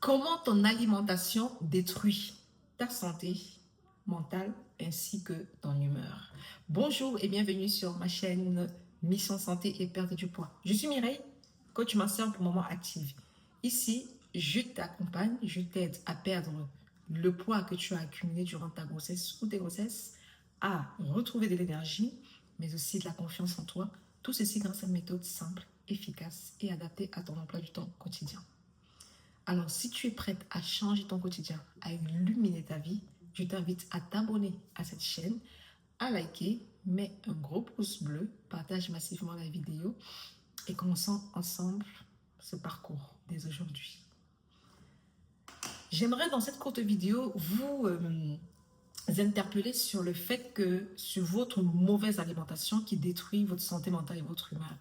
Comment ton alimentation détruit ta santé mentale ainsi que ton humeur? Bonjour et bienvenue sur ma chaîne Mission Santé et Perte du poids. Je suis Mireille, coach master pour Maman Active. Ici, je t'accompagne, je t'aide à perdre le poids que tu as accumulé durant ta grossesse ou tes grossesses, à retrouver de l'énergie, mais aussi de la confiance en toi. Tout ceci grâce à une méthode simple, efficace et adaptée à ton emploi du temps quotidien. Alors, si tu es prête à changer ton quotidien, à illuminer ta vie, je t'invite à t'abonner à cette chaîne, à liker, mets un gros pouce bleu, partage massivement la vidéo et commençons ensemble ce parcours dès aujourd'hui. J'aimerais dans cette courte vidéo vous interpeller sur le fait que sur votre mauvaise alimentation qui détruit votre santé mentale et votre humeur.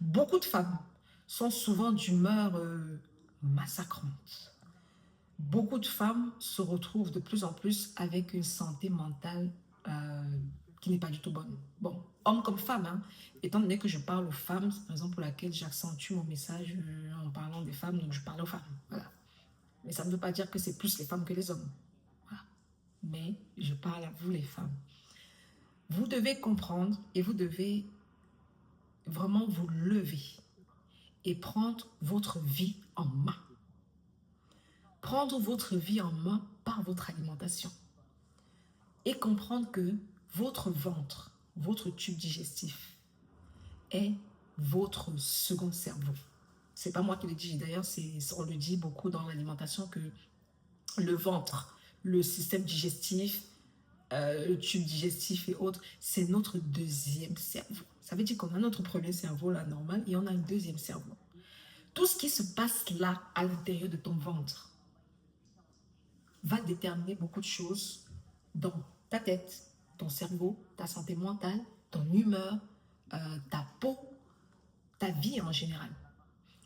Beaucoup de femmes sont souvent d'humeur massacrante. Beaucoup de femmes se retrouvent de plus en plus avec une santé mentale qui n'est pas du tout bonne. Bon, hommes comme femmes, hein, étant donné que je parle aux femmes, c'est la raison pour laquelle j'accentue mon message en parlant des femmes, donc je parle aux femmes. Voilà. Mais ça ne veut pas dire que c'est plus les femmes que les hommes. Voilà. Mais je parle à vous les femmes. Vous devez comprendre et vous devez vraiment vous lever et prendre votre vie en main. Prendre votre vie en main par votre alimentation. Et comprendre que votre ventre, votre tube digestif est votre second cerveau. C'est pas moi qui le dis, d'ailleurs, on le dit beaucoup dans l'alimentation que le ventre, le système digestif, le tube digestif et autres, c'est notre deuxième cerveau. Ça veut dire qu'on a notre premier cerveau, là, normal, et on a un deuxième cerveau. Tout ce qui se passe là, à l'intérieur de ton ventre, va déterminer beaucoup de choses dans ta tête, ton cerveau, ta santé mentale, ton humeur, ta peau, ta vie en général.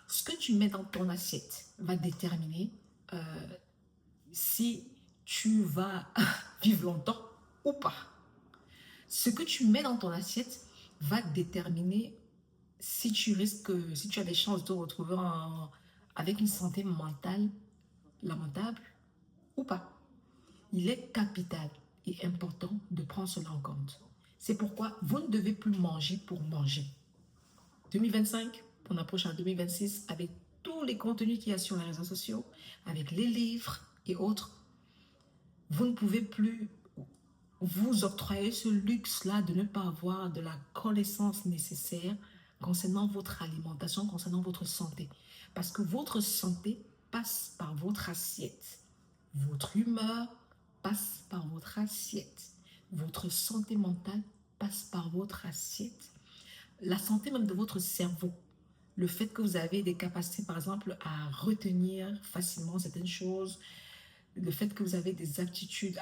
Ce que tu mets dans ton assiette va déterminer si tu vas vivre longtemps ou pas. Ce que tu mets dans ton assiette va déterminer si tu risques, si tu as des chances de te retrouver avec une santé mentale lamentable ou pas. Il est capital et important de prendre cela en compte. C'est pourquoi vous ne devez plus manger pour manger. 2025, on approche en 2026 avec tous les contenus qu'il y a sur les réseaux sociaux, avec les livres et autres. Vous ne pouvez plus vous octroyer ce luxe-là de ne pas avoir de la connaissance nécessaire concernant votre alimentation, concernant votre santé. Parce que votre santé passe par votre assiette. Votre humeur passe par votre assiette. Votre santé mentale passe par votre assiette. La santé même de votre cerveau. Le fait que vous avez des capacités, par exemple, à retenir facilement certaines choses. Le fait que vous avez des aptitudes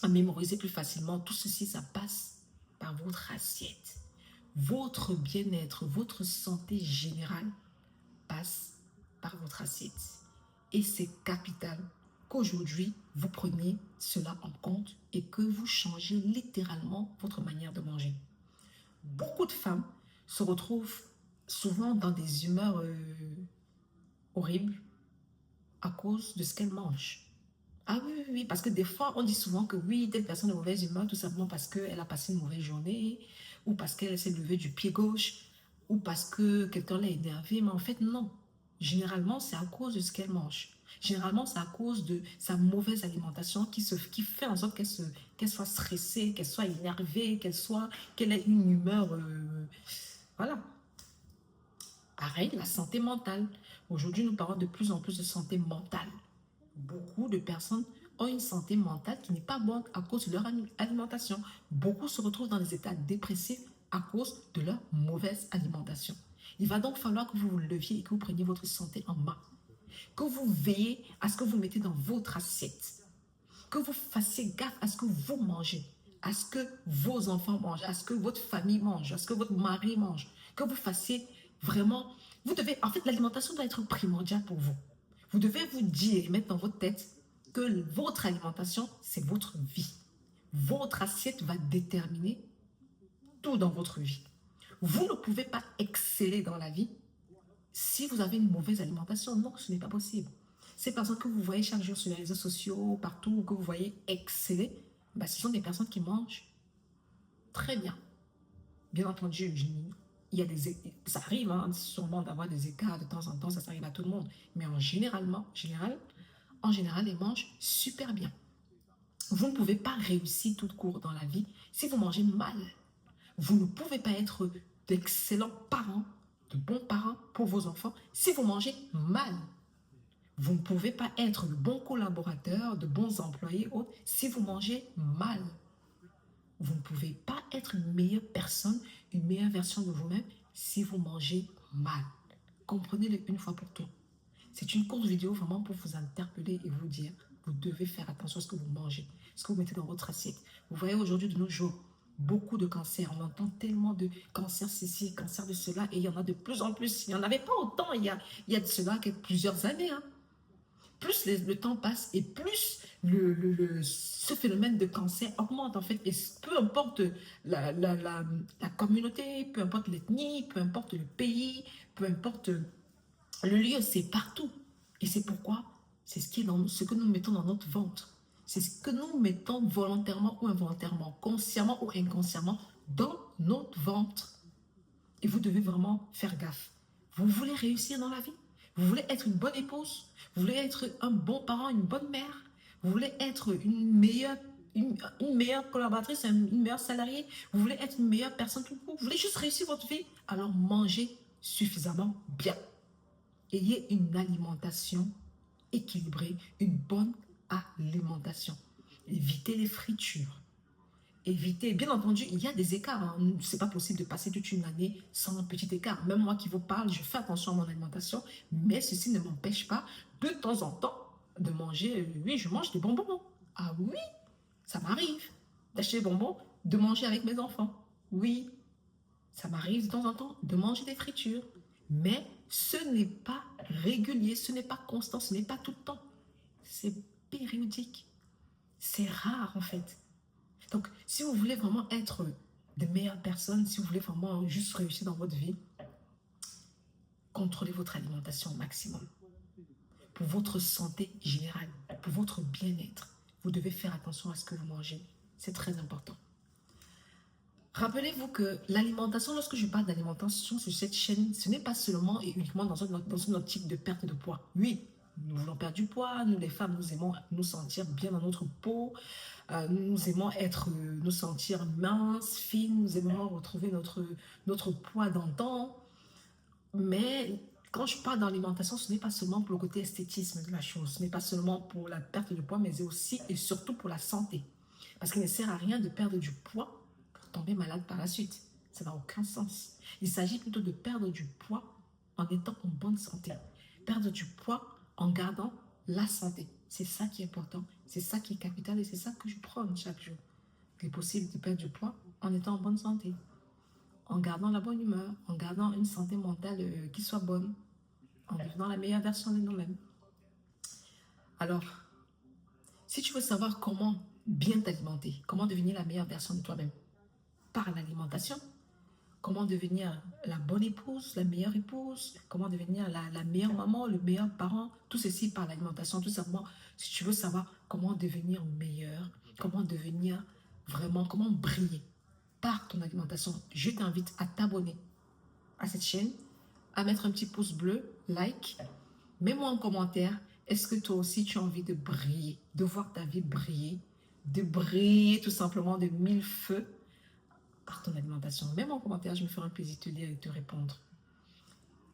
à mémoriser plus facilement. Tout ceci, ça passe par votre assiette. Votre bien-être, votre santé générale passe par votre assiette. Et c'est capital qu'aujourd'hui, vous preniez cela en compte et que vous changez littéralement votre manière de manger. Beaucoup de femmes se retrouvent souvent dans des humeurs horribles à cause de ce qu'elles mangent. Ah oui, oui, oui, parce que des fois, on dit souvent que oui, telle personne est de mauvaise humeur tout simplement parce qu'elle a passé une mauvaise journée ou parce qu'elle s'est levée du pied gauche ou parce que quelqu'un l'a énervé. Mais en fait, non. Généralement, c'est à cause de ce qu'elle mange. Généralement, c'est à cause de sa mauvaise alimentation qui fait en sorte qu'elle soit stressée, qu'elle soit énervée, qu'elle ait une humeur... voilà. Pareil, la santé mentale. Aujourd'hui, nous parlons de plus en plus de santé mentale. Beaucoup de personnes ont une santé mentale qui n'est pas bonne à cause de leur alimentation. Beaucoup se retrouvent dans des états dépressifs à cause de leur mauvaise alimentation. Il va donc falloir que vous vous leviez et que vous preniez votre santé en main. Que vous veillez à ce que vous mettez dans votre assiette. Que vous fassiez gaffe à ce que vous mangez, à ce que vos enfants mangent, à ce que votre famille mange, à ce que votre mari mange. Que vous fassiez vraiment... En fait, l'alimentation doit être primordiale pour vous. Vous devez vous dire et mettre dans votre tête que votre alimentation, c'est votre vie. Votre assiette va déterminer tout dans votre vie. Vous ne pouvez pas exceller dans la vie si vous avez une mauvaise alimentation. Non, ce n'est pas possible. Ces personnes que vous voyez chaque jour sur les réseaux sociaux, partout, que vous voyez exceller, bah, ce sont des personnes qui mangent très bien. Bien entendu, il y a ça arrive hein, sûrement d'avoir des écarts de temps en temps, ça arrive à tout le monde. Mais en général, ils mangent super bien. Vous ne pouvez pas réussir tout court dans la vie si vous mangez mal. Vous ne pouvez pas être d'excellents parents, de bons parents pour vos enfants si vous mangez mal. Vous ne pouvez pas être de bons collaborateurs, de bons employés autres si vous mangez mal. Vous ne pouvez pas être une meilleure personne, une meilleure version de vous-même si vous mangez mal. Comprenez-le une fois pour toutes. C'est une courte vidéo vraiment pour vous interpeller et vous dire, vous devez faire attention à ce que vous mangez, ce que vous mettez dans votre assiette. Vous voyez aujourd'hui de nos jours, beaucoup de cancers. On entend tellement de cancers ceci, cancer de cela, et il y en a de plus en plus. Il n'y en avait pas autant il y a de cela plusieurs années. Hein. Plus le temps passe et plus ce phénomène de cancer augmente en fait. Et peu importe la communauté, peu importe l'ethnie, peu importe le pays, peu importe le lieu, c'est partout. Et c'est pourquoi c'est ce que nous mettons dans notre ventre. C'est ce que nous mettons volontairement ou involontairement, consciemment ou inconsciemment dans notre ventre. Et vous devez vraiment faire gaffe. Vous voulez réussir dans la vie? Vous voulez être une bonne épouse? Vous voulez être un bon parent, une bonne mère? Vous voulez être une meilleure collaboratrice, une meilleure salariée? Vous voulez être une meilleure personne tout court? Vous voulez juste réussir votre vie? Alors mangez suffisamment bien. Ayez une alimentation équilibrée, une bonne alimentation. Évitez les fritures. Évitez, bien entendu, il y a des écarts. Hein. Ce n'est pas possible de passer toute une année sans un petit écart. Même moi qui vous parle, je fais attention à mon alimentation, mais ceci ne m'empêche pas de temps en temps de manger. Oui, je mange des bonbons. Ah oui, ça m'arrive d'acheter des bonbons, de manger avec mes enfants. Oui, ça m'arrive de temps en temps de manger des fritures. Mais ce n'est pas régulier, ce n'est pas constant, ce n'est pas tout le temps. C'est périodique. C'est rare en fait. Donc, si vous voulez vraiment être de meilleures personnes, si vous voulez vraiment juste réussir dans votre vie, contrôlez votre alimentation au maximum. Pour votre santé générale, pour votre bien-être, vous devez faire attention à ce que vous mangez. C'est très important. Rappelez-vous que l'alimentation, lorsque je parle d'alimentation sur cette chaîne, ce n'est pas seulement et uniquement dans une optique de perte de poids. Oui, nous voulons perdre du poids, nous les femmes, nous aimons nous sentir bien dans notre peau, nous aimons nous sentir minces, fines, nous aimons retrouver notre poids d'antan. Mais quand je parle d'alimentation, ce n'est pas seulement pour le côté esthétisme de la chose, ce n'est pas seulement pour la perte de poids, mais aussi et surtout pour la santé. Parce qu'il ne sert à rien de perdre du poids pour tomber malade par la suite. Ça n'a aucun sens. Il s'agit plutôt de perdre du poid en étant en bonne santé. Perdre du poids en gardant la santé. C'est ça qui est important, c'est ça qui est capital et c'est ça que je prône chaque jour. Il est possible de perdre du poids en étant en bonne santé, en gardant la bonne humeur, en gardant une santé mentale qui soit bonne, en devenant la meilleure version de nous-mêmes. Alors, si tu veux savoir comment bien t'alimenter, comment devenir la meilleure version de toi-même par l'alimentation, comment devenir la bonne épouse, la meilleure épouse, comment devenir la meilleure maman, le meilleur parent, tout ceci par l'alimentation, tout simplement. Si tu veux savoir comment devenir meilleur, comment devenir vraiment, comment briller par ton alimentation, je t'invite à t'abonner à cette chaîne, à mettre un petit pouce bleu, like, mets-moi en commentaire, est-ce que toi aussi tu as envie de briller, de voir ta vie briller, de briller tout simplement de mille feux par ton alimentation. Mets-moi en commentaire, je me ferai un plaisir de te lire et de te répondre.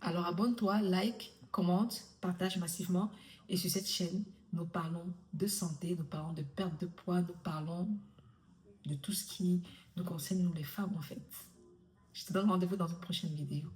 Alors abonne-toi, like, commente, partage massivement. Et sur cette chaîne, nous parlons de santé, nous parlons de perte de poids, nous parlons de tout ce qui nous concerne, nous les femmes en fait. Je te donne rendez-vous dans une prochaine vidéo.